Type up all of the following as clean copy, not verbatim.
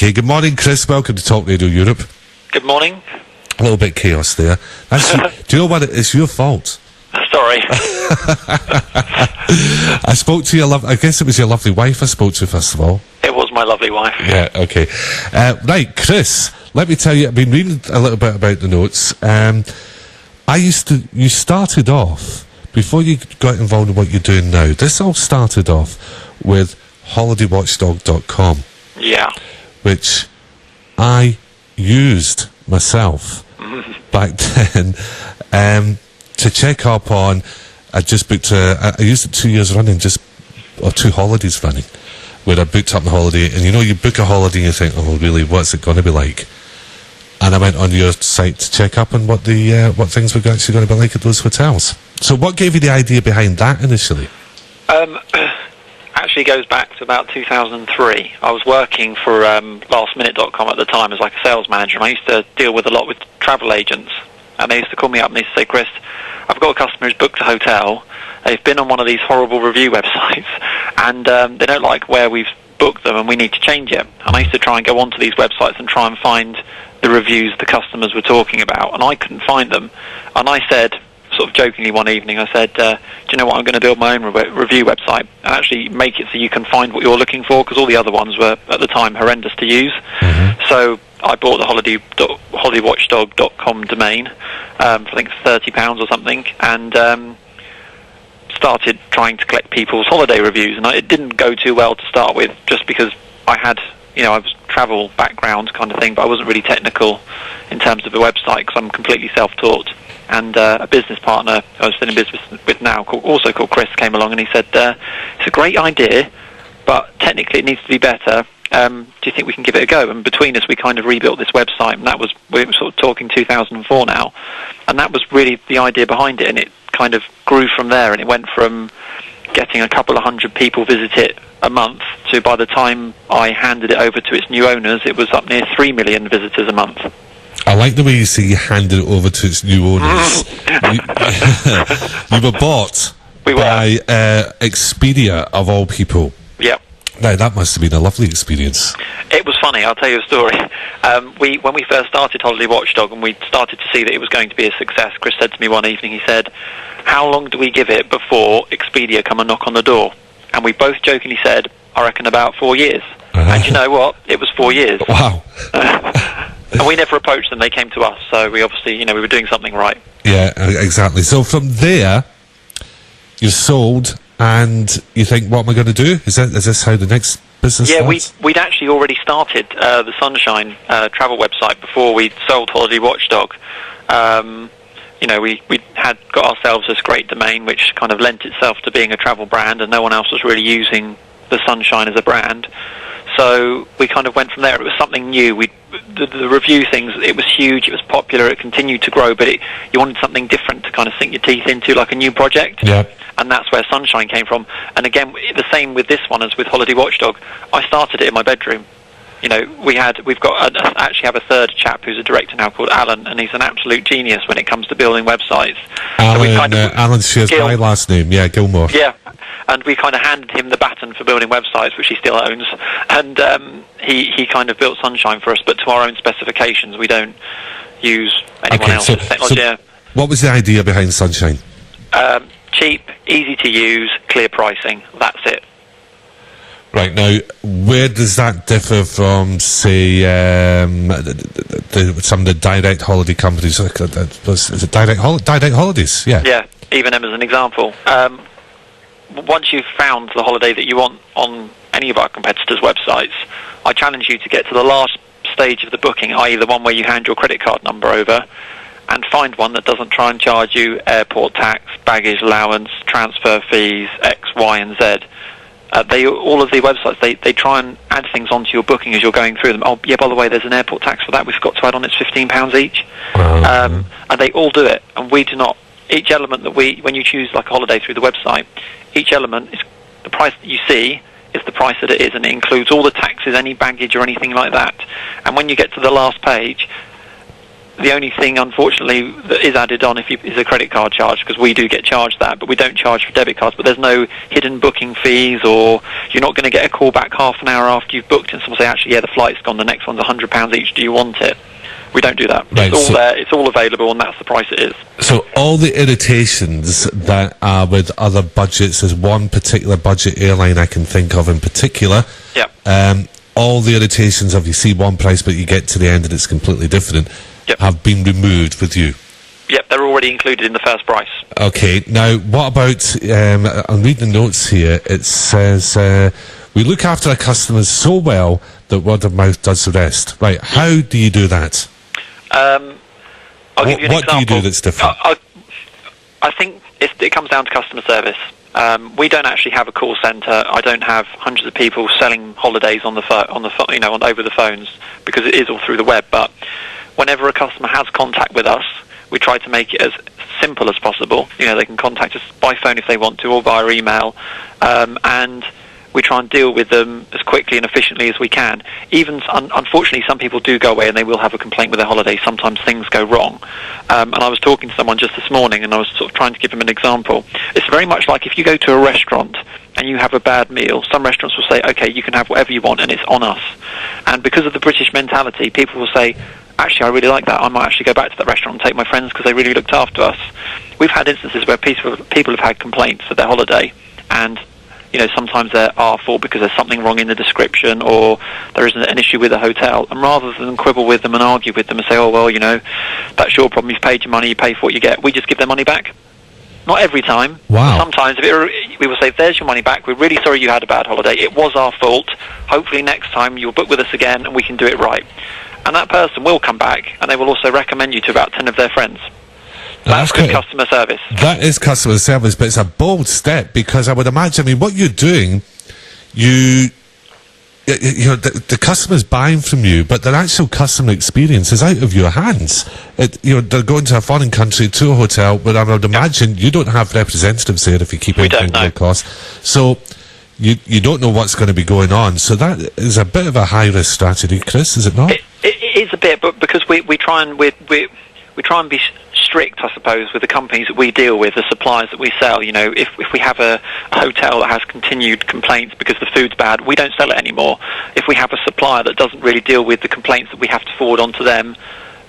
Okay, good morning, Chris. Welcome to Talk Radio Europe. Good morning. A little bit chaos there. Do you know what? It's your fault. Sorry. I spoke to I guess it was your lovely wife I spoke to, first of all. It was my lovely wife. Yeah, okay. Right, Chris, let me tell you, I've been reading a little bit about the notes. You started off, before you got involved in what you're doing now, this all started off with holidaywatchdog.com. Yeah. Which I used myself back then to check up on. I just booked I used it 2 years running, or 2 holidays running, where I booked up the holiday. And you book a holiday and you think, oh really, what's it going to be like? And I went on your site to check up on what things were actually going to be like at those hotels. So what gave you the idea behind that initially? Actually goes back to about 2003. I was working for lastminute.com at the time as like a sales manager, and I used to deal with a lot with travel agents, and they used to call me up and they used to say, Chris, I've got a customer who's booked a hotel, they've been on one of these horrible review websites, and they don't like where we've booked them and we need to change it. And I used to try and go onto these websites and try and find the reviews the customers were talking about, and I couldn't find them. And I said, sort of jokingly one evening, I said, do you know what, I'm going to build my own review website and actually make it so you can find what you're looking for, because all the other ones were, at the time, horrendous to use. So I bought the holidaywatchdog.com domain for I think £30 or something, and started trying to collect people's holiday reviews. And it didn't go too well to start with, just because I had, I was travel background kind of thing, but I wasn't really technical in terms of the website, because I'm completely self-taught. And a business partner I was still in business with now, also called Chris, came along and he said, it's a great idea, but technically it needs to be better. Do you think we can give it a go? And between us, we kind of rebuilt this website, and we were sort of talking 2004 now, and that was really the idea behind it, and it kind of grew from there, and it went from getting a couple of hundred people visit it a month to, by the time I handed it over to its new owners, it was up near 3 million visitors a month. I like the way you say you handed it over to its new owners. You were bought by Expedia, of all people. Yep. Now, that must have been a lovely experience. It was funny, I'll tell you a story. When we first started Holiday Watchdog and we started to see that it was going to be a success, Chris said to me one evening, he said, how long do we give it before Expedia come and knock on the door? And we both jokingly said, I reckon about 4 years. And you know what? It was 4 years. Wow. And we never approached them, they came to us, so we obviously, we were doing something right. Yeah, exactly. So from there, you're sold, and you think, what am I going to do? Is this how the next business starts? Yeah, we'd actually already started the Sunshine travel website before we'd sold Holiday Watchdog. We had got ourselves this great domain, which kind of lent itself to being a travel brand, and no one else was really using the Sunshine as a brand. So we kind of went from there. It was something new. The review things, it was huge, it was popular, it continued to grow, but you wanted something different to kind of sink your teeth into, like a new project. Yeah. And that's where Sunshine came from. And again, the same with this one as with Holiday Watchdog. I started it in my bedroom. We've actually have a third chap who's a director now called Alan, and he's an absolute genius when it comes to building websites. Alan shares my last name, Gilmore. Yeah. And we kind of handed him the baton for building websites, which he still owns. And he kind of built Sunshine for us, but to our own specifications. We don't use anyone else's technology. So what was the idea behind Sunshine? Cheap, easy to use, clear pricing. That's it. Right, now, where does that differ from, say, some of the direct holiday companies? Is it direct holidays? Yeah. Yeah, even them as an example. Once you've found the holiday that you want on any of our competitors' websites, I challenge you to get to the last stage of the booking, i.e. the one where you hand your credit card number over, and find one that doesn't try and charge you airport tax, baggage allowance, transfer fees, X, Y, and Z. All of the websites, they try and add things onto your booking as you're going through them. Oh, yeah, by the way, there's an airport tax for that. We've got to add on, it's £15 each. And they all do it, and we do not. Each element that when you choose like a holiday through the website, each element is the price that you see is the price that it is, and it includes all the taxes, any baggage or anything like that. And when you get to the last page, The only thing, unfortunately, that is added on is a credit card charge, because we do get charged that, but we don't charge for debit cards. But there's no hidden booking fees, or you're not going to get a call back half an hour after you've booked and someone say, actually, yeah, the flight's gone, the next one's £100 each, do you want it? We don't do that. Right, it's all there, it's all available, and that's the price it is. So all the irritations that are with other budgets, there's one particular budget airline I can think of in particular. Yep. All the irritations of you see one price but you get to the end and it's completely different, yep, have been removed with you. Yep, they're already included in the first price. Okay, now what about, I'm reading the notes here, it says, we look after our customers so well that word of mouth does the rest. Right, how do you do that? I'll give you an example. What do you do that's different? I think it comes down to customer service. We don't actually have a call centre. I don't have hundreds of people selling holidays over the phones, because it is all through the web. But whenever a customer has contact with us, we try to make it as simple as possible. They can contact us by phone if they want to, or via email, and we try and deal with them as quickly and efficiently as we can. Even, unfortunately, some people do go away and they will have a complaint with their holiday. Sometimes things go wrong. And I was talking to someone just this morning, and I was sort of trying to give them an example. It's very much like if you go to a restaurant and you have a bad meal, some restaurants will say, okay, you can have whatever you want, and it's on us. And because of the British mentality, people will say, actually, I really like that. I might actually go back to that restaurant and take my friends because they really looked after us. We've had instances where people have had complaints for their holiday, and sometimes they're our fault because there's something wrong in the description, or there isn't an issue with the hotel. And rather than quibble with them and argue with them and say, oh, well, that's your problem, you've paid your money, you pay for what you get, we just give their money back. Not every time. Wow. Sometimes we will say, there's your money back, we're really sorry you had a bad holiday, it was our fault, hopefully next time you'll book with us again and we can do it right. And that person will come back, and they will also recommend you to about 10 of their friends. That's good customer service. That is customer service, but it's a bold step, because I would imagine, what you're doing, the customer's buying from you, but their actual customer experience is out of your hands. They're going to a foreign country, to a hotel, but I would imagine you don't have representatives there if you keep anything low cost. So you don't know what's going to be going on. So that is a bit of a high-risk strategy, Chris, is it not? It is a bit, but because we try and be strict, I suppose, with the companies that we deal with, the suppliers that we sell. If we have a hotel that has continued complaints because the food's bad, we don't sell it anymore. If we have a supplier that doesn't really deal with the complaints that we have to forward on to them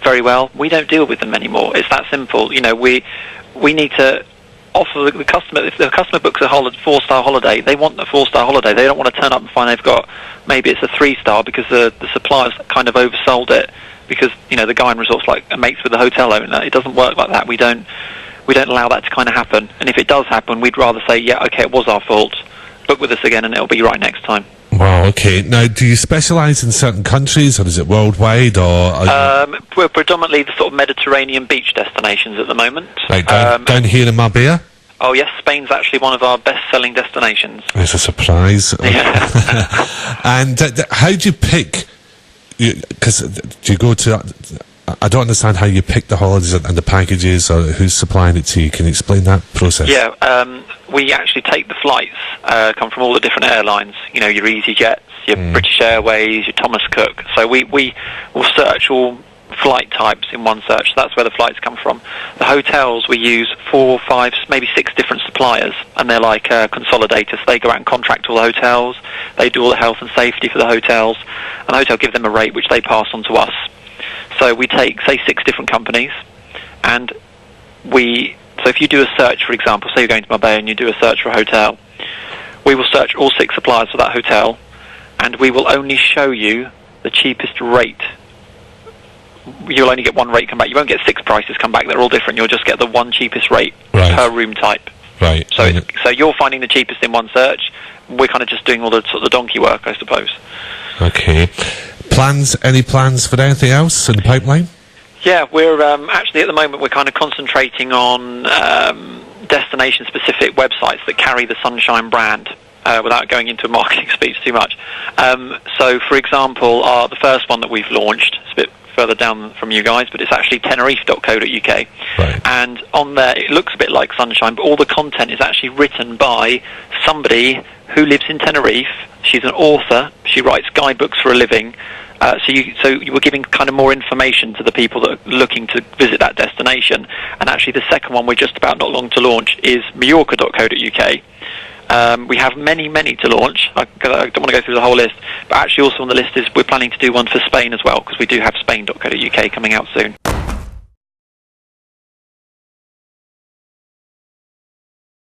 very well, we don't deal with them anymore. It's that simple. We need to offer the customer, if the customer books a 4-star holiday, they want a 4-star holiday. They don't want to turn up and find they've got, maybe it's a 3-star because the supplier's kind of oversold it, because the guy in resorts like mates with the hotel owner. It doesn't work like that. We don't allow that to kind of happen. And if it does happen, we'd rather say, yeah, okay, it was our fault, book with us again and it'll be right next time. Wow, okay. Now, do you specialise in certain countries, or is it worldwide, or? We're predominantly the sort of Mediterranean beach destinations at the moment. Like down here in Marbella? Oh yes, Spain's actually one of our best-selling destinations. It's a surprise. Yeah. And how do you pick? Because do you go to? I don't understand how you pick the holidays and the packages, or who's supplying it to you. Can you explain that process? Yeah, we actually take the flights, come from all the different airlines. Your EasyJets, your British Airways, your Thomas Cook. So we will search all flight types in one search. So that's where the flights come from. The hotels, we use 4, 5, maybe 6 different suppliers, and they're like consolidators. They go out and contract all the hotels. They do all the health and safety for the hotels, and the hotel give them a rate which they pass on to us. So we take, say, 6 different companies, and so if you do a search, for example, say you're going to Marbella and you do a search for a hotel, we will search all 6 suppliers for that hotel, and we will only show you the cheapest rate. You'll only get one rate come back. You won't get 6 prices come back. They're all different. You'll just get the one cheapest rate per room type. Right. So you're finding the cheapest in one search. We're kind of just doing all the sort of the donkey work, I suppose. Okay. Any plans for anything else in the pipeline? Yeah, we're actually at the moment we're kind of concentrating on destination-specific websites that carry the Sunshine brand, without going into a marketing speech too much. So, for example, the first one that we've launched, it's a bit further down from you guys, but it's actually tenerife.co.uk. Right. And on there, it looks a bit like Sunshine, but all the content is actually written by somebody who lives in Tenerife. She's an author. She writes guidebooks for a living. So you were giving kind of more information to the people that are looking to visit that destination. And actually, the second one we're just about not long to launch is Mallorca.co.uk. We have many to launch. I don't want to go through the whole list, but actually also on the list is we're planning to do one for Spain as well, because we do have Spain.co.uk coming out soon.